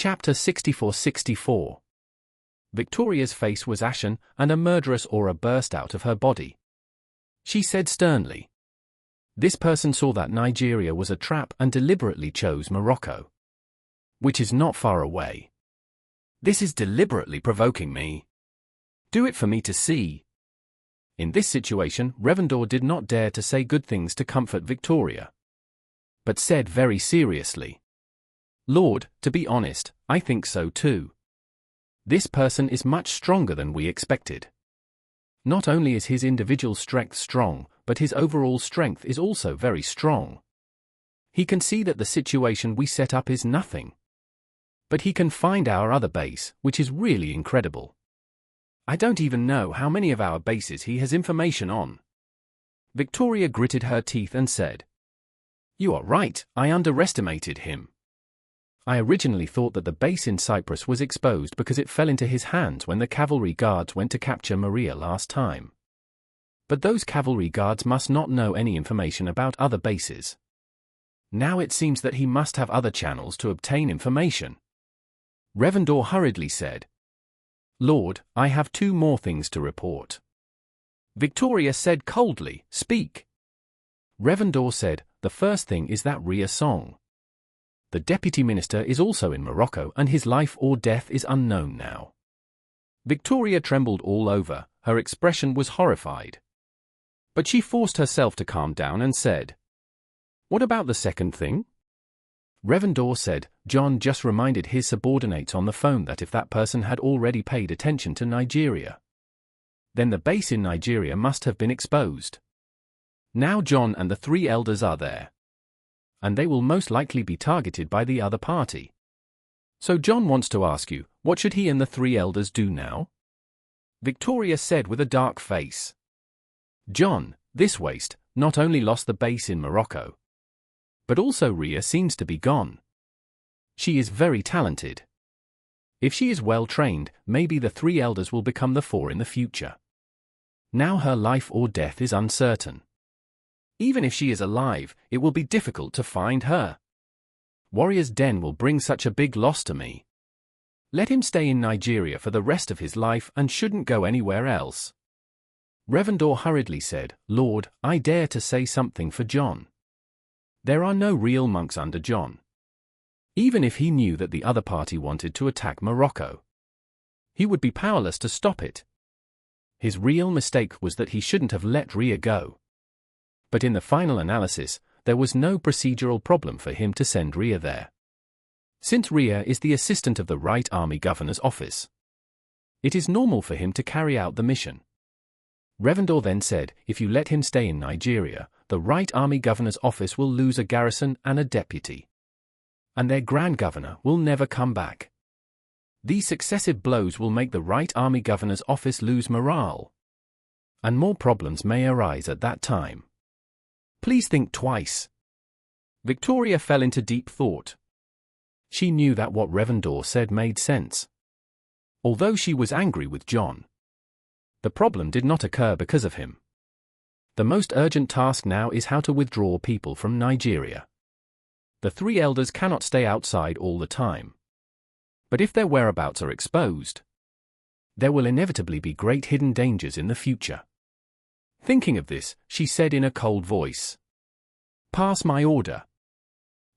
Chapter 64-64. Victoria's face was ashen, and a murderous aura burst out of her body. She said sternly, "This person saw that Nigeria was a trap and deliberately chose Morocco, which is not far away. This is deliberately provoking me. Do it for me to see." In this situation, Revendor did not dare to say good things to comfort Victoria, but said very seriously, "Lord, to be honest, I think so too. This person is much stronger than we expected. Not only is his individual strength strong, but his overall strength is also very strong. He can see that the situation we set up is nothing. But he can find our other base, which is really incredible. I don't even know how many of our bases he has information on." Victoria gritted her teeth and said, "You are right, I underestimated him. I originally thought that the base in Cyprus was exposed because it fell into his hands when the cavalry guards went to capture Maria last time. But those cavalry guards must not know any information about other bases. Now it seems that he must have other channels to obtain information." Revendor hurriedly said, "Lord, I have 2 more things to report." Victoria said coldly, "Speak." Revendor said, "The first thing is that Rhea Song. The deputy minister is also in Morocco and his life or death is unknown now." Victoria trembled all over, her expression was horrified. But she forced herself to calm down and said, "What about the second thing?" Revendor said, "John just reminded his subordinates on the phone that if that person had already paid attention to Nigeria, then the base in Nigeria must have been exposed. Now John and the 3 elders are there, and they will most likely be targeted by the other party. So John wants to ask you, what should he and the 3 elders do now?" Victoria said with a dark face, "John, this waste, not only lost the base in Morocco, but also Rhea seems to be gone. She is very talented. If she is well trained, maybe the 3 elders will become the 4 in the future. Now her life or death is uncertain. Even if she is alive, it will be difficult to find her. Warrior's Den will bring such a big loss to me. Let him stay in Nigeria for the rest of his life and shouldn't go anywhere else." Revendor hurriedly said, "Lord, I dare to say something for John. There are no real monks under John. Even if he knew that the other party wanted to attack Morocco, he would be powerless to stop it. His real mistake was that he shouldn't have let Rhea go. But in the final analysis, there was no procedural problem for him to send Rhea there. Since Rhea is the assistant of the Right Army Governor's office, it is normal for him to carry out the mission." Revendor then said, "If you let him stay in Nigeria, the Right Army Governor's office will lose a garrison and a deputy, and their Grand Governor will never come back. These successive blows will make the Right Army Governor's office lose morale, and more problems may arise at that time. Please think twice." Victoria fell into deep thought. She knew that what Revendor said made sense. Although she was angry with John, the problem did not occur because of him. The most urgent task now is how to withdraw people from Nigeria. The 3 elders cannot stay outside all the time. But if their whereabouts are exposed, there will inevitably be great hidden dangers in the future. Thinking of this, she said in a cold voice, "Pass my order.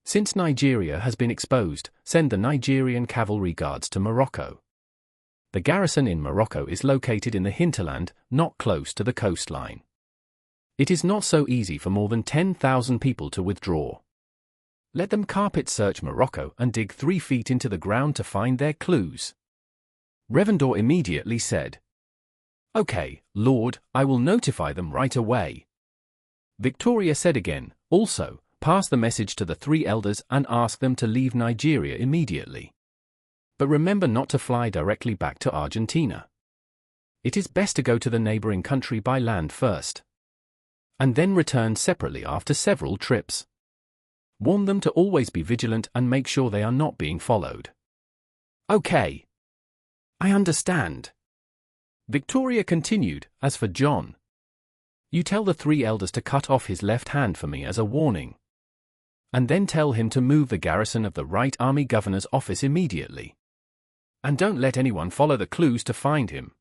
Since Nigeria has been exposed, send the Nigerian cavalry guards to Morocco. The garrison in Morocco is located in the hinterland, not close to the coastline. It is not so easy for more than 10,000 people to withdraw. Let them carpet search Morocco and dig 3 feet into the ground to find their clues." Revendor immediately said, "Okay, Lord, I will notify them right away." Victoria said again, "Also, pass the message to the 3 elders and ask them to leave Nigeria immediately. But remember not to fly directly back to Argentina. It is best to go to the neighboring country by land first, and then return separately after several trips. Warn them to always be vigilant and make sure they are not being followed." "Okay. I understand." Victoria continued, "As for John, you tell the 3 elders to cut off his left hand for me as a warning. And then tell him to move the garrison of the Right Army Governor's office immediately. And don't let anyone follow the clues to find him.